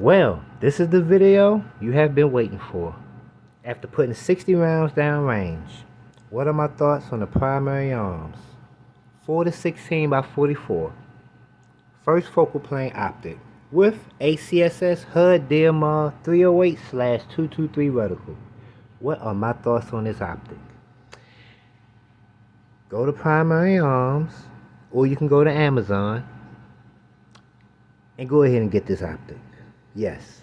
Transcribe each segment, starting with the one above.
Well, this is the video you have been waiting for. After putting 60 rounds down range, what are my thoughts on the primary arms? 4 to 16 by 44. First focal plane optic with ACSS HUD DMR 308/223 reticle. What are my thoughts on this optic? Go to primary arms, or you can go to Amazon and go ahead and get this optic. Yes,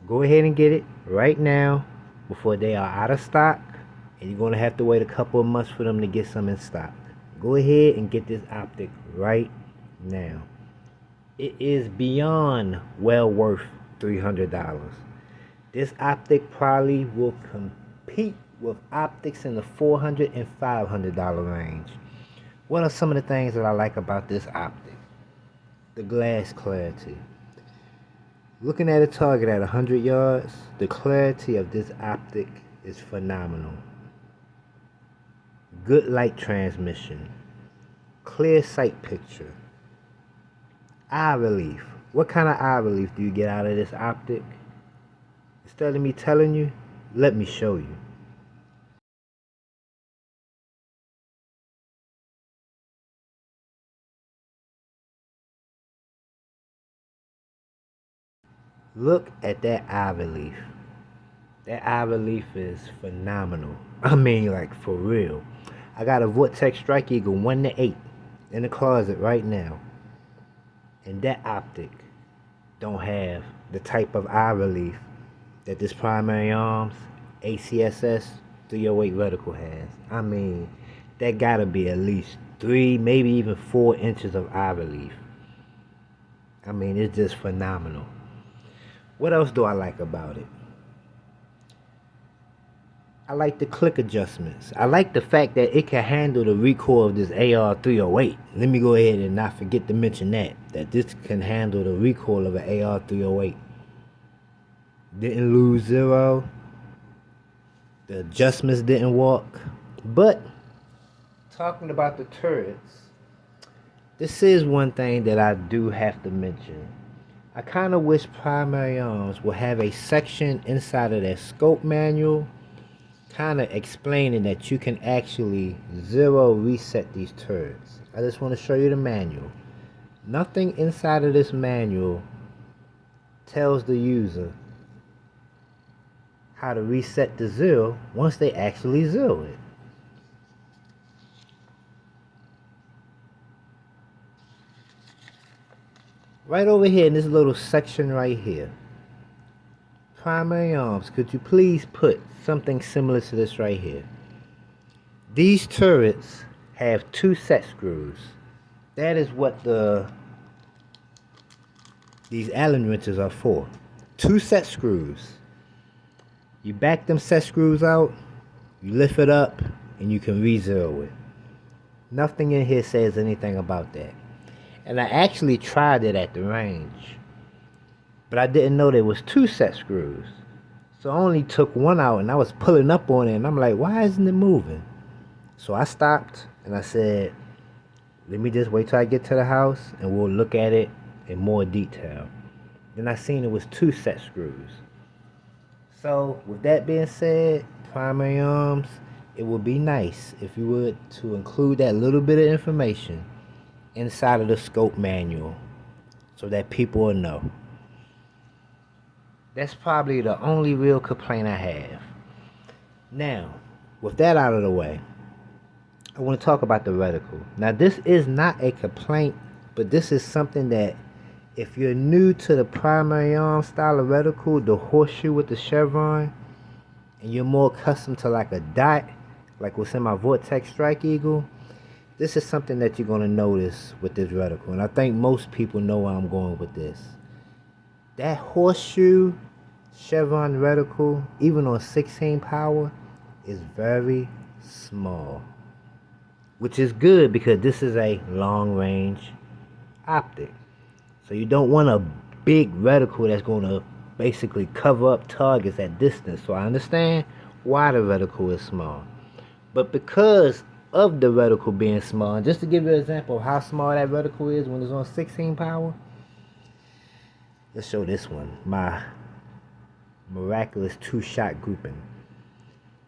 go ahead and get it right now before they are out of stock, and you're going to have to wait a couple of months for them to get some in stock. Go ahead and get this optic right now. It is beyond well worth $300. This optic probably will compete with optics in the $400 and $500 range. What are some of the things that I like about this optic? The glass clarity. Looking at a target at 100 yards, the clarity of this optic is phenomenal. Good light transmission. Clear sight picture. Eye relief. What kind of eye relief do you get out of this optic? Instead of me telling you, let me show you. Look at that eye relief. That eye relief is phenomenal. I mean, like, for real. I got a Vortex Strike Eagle 1 to 8 in the closet right now. And that optic don't have the type of eye relief that this primary arms ACSS 308 reticle has. I mean, that gotta be at least 3, maybe even 4 inches of eye relief. I mean, it's just phenomenal. What else do I like about it? I like the click adjustments. I like the fact that it can handle the recoil of this AR308. Let me go ahead and not forget to mention that this can handle the recoil of an AR308. Didn't lose zero. The adjustments didn't walk. But talking about the turrets, this is one thing that I do have to mention. I kind of wish primary arms will have a section inside of their scope manual kind of explaining that you can actually zero reset these turrets. I just want to show you the manual. Nothing inside of this manual tells the user how to reset the zero once they actually zero it. Right over here in this little section right here. Primary arms, could you please put something similar to this right here? These turrets have 2 set screws. That is what these Allen wrenches are for. 2 set screws. You back them set screws out, you lift it up, and you can re-zero it. Nothing in here says anything about that. And I actually tried it at the range, but I didn't know there was 2 set screws. So I only took one out, and I was pulling up on it, and I'm like, why isn't it moving? So I stopped, and I said, let me just wait till I get to the house, and we'll look at it in more detail. Then I seen it was 2 set screws. So with that being said, primary arms, it would be nice if you would to include that little bit of information inside of the scope manual so that people will know. That's probably the only real complaint I have. Now, with that out of the way, I want to talk about the reticle. Now, this is not a complaint, but this is something that if you're new to the primary arm style of reticle, the horseshoe with the chevron, and you're more accustomed to like a dot, like what's in my Vortex Strike Eagle, this is something that you're going to notice with this reticle. And I think most people know where I'm going with this. That horseshoe chevron reticle, even on 16 power, is very small. Which is good because this is a long range optic. So you don't want a big reticle that's going to basically cover up targets at distance. So I understand why the reticle is small. But because of the reticle being small, and just to give you an example of how small that reticle is when it's on 16 power, Let's show this one, my miraculous 2-shot grouping.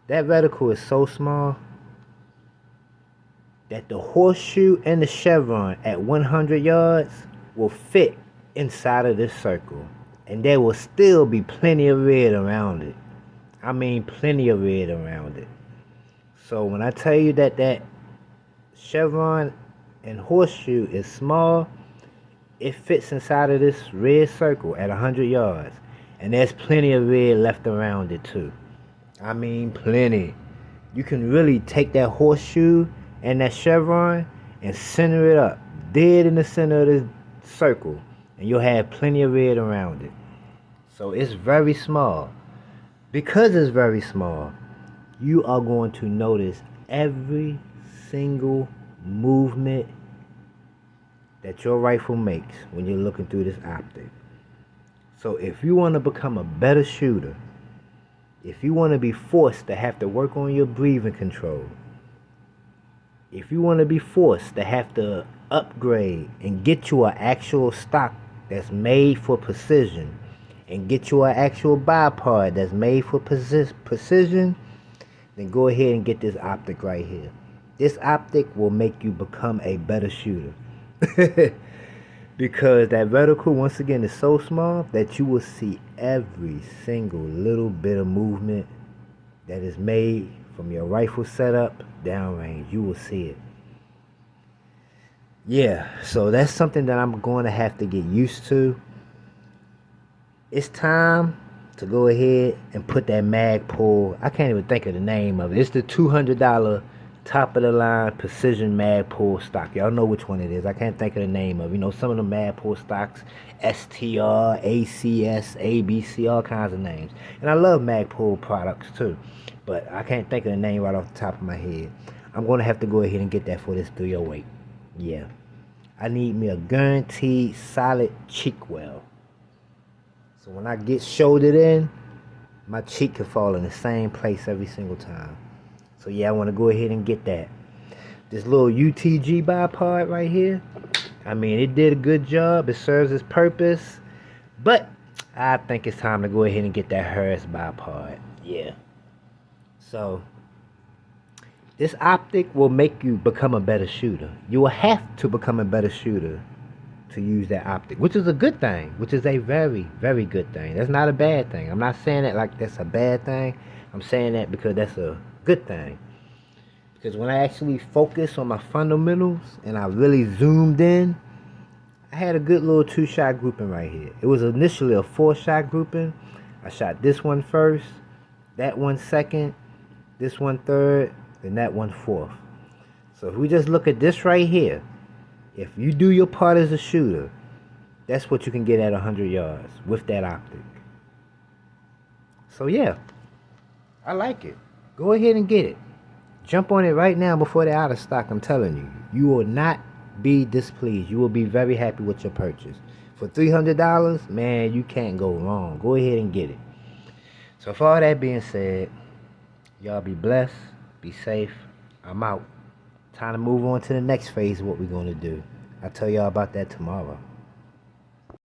That reticle is so small that the horseshoe and the chevron at 100 yards will fit inside of this circle, and there will still be plenty of red around it. I mean plenty of red around it. So when I tell you that that chevron and horseshoe is small, it fits inside of this red circle at 100 yards, and there's plenty of red left around it too. I mean plenty. You can really take that horseshoe and that chevron and center it up dead in the center of this circle, and you'll have plenty of red around it. So it's very small. Because it's very small, you are going to notice every single movement that your rifle makes when you're looking through this optic. So if you want to become a better shooter, if you want to be forced to have to work on your breathing control, if you want to be forced to have to upgrade and get you an actual stock that's made for precision, and get you an actual bipod that's made for precision, then go ahead and get this optic right here. This optic will make you become a better shooter. Because that reticle, once again, is so small that you will see every single little bit of movement that is made from your rifle setup downrange. You will see it. Yeah, so that's something that I'm going to have to get used to. It's time to go ahead and put that Magpul. I can't even think of the name of it. It's the $200 top of the line precision Magpul stock. Y'all know which one it is. I can't think of the name of it. You know, some of the Magpul stocks, STR, ACSS, ABC, all kinds of names. And I love Magpul products too, but I can't think of the name right off the top of my head. I'm going to have to go ahead and get that for this 308. Yeah. I need me a guaranteed solid cheek well. So when I get shouldered in, my cheek can fall in the same place every single time. So yeah, I want to go ahead and get that. This little UTG bipod right here, I mean, it did a good job. It serves its purpose. But I think it's time to go ahead and get that Harris bipod. Yeah. So this optic will make you become a better shooter. You will have to become a better shooter to use that optic, which is a good thing, which is a very, very good thing. That's not a bad thing. I'm not saying that like that's a bad thing. I'm saying that because that's a good thing. Because when I actually focused on my fundamentals and I really zoomed in, I had a good little 2-shot grouping right here. It was initially a 4-shot grouping. I shot this one first, that one second, this one third, and that one fourth. So if we just look at this right here, if you do your part as a shooter, that's what you can get at 100 yards with that optic. So yeah, I like it. Go ahead and get it. Jump on it right now before they're out of stock. I'm telling you, you will not be displeased. You will be very happy with your purchase. For $300, man, you can't go wrong. Go ahead and get it. So for all that being said, y'all be blessed, be safe. I'm out. Time to move on to the next phase of what we're going to do. I'll tell y'all about that tomorrow.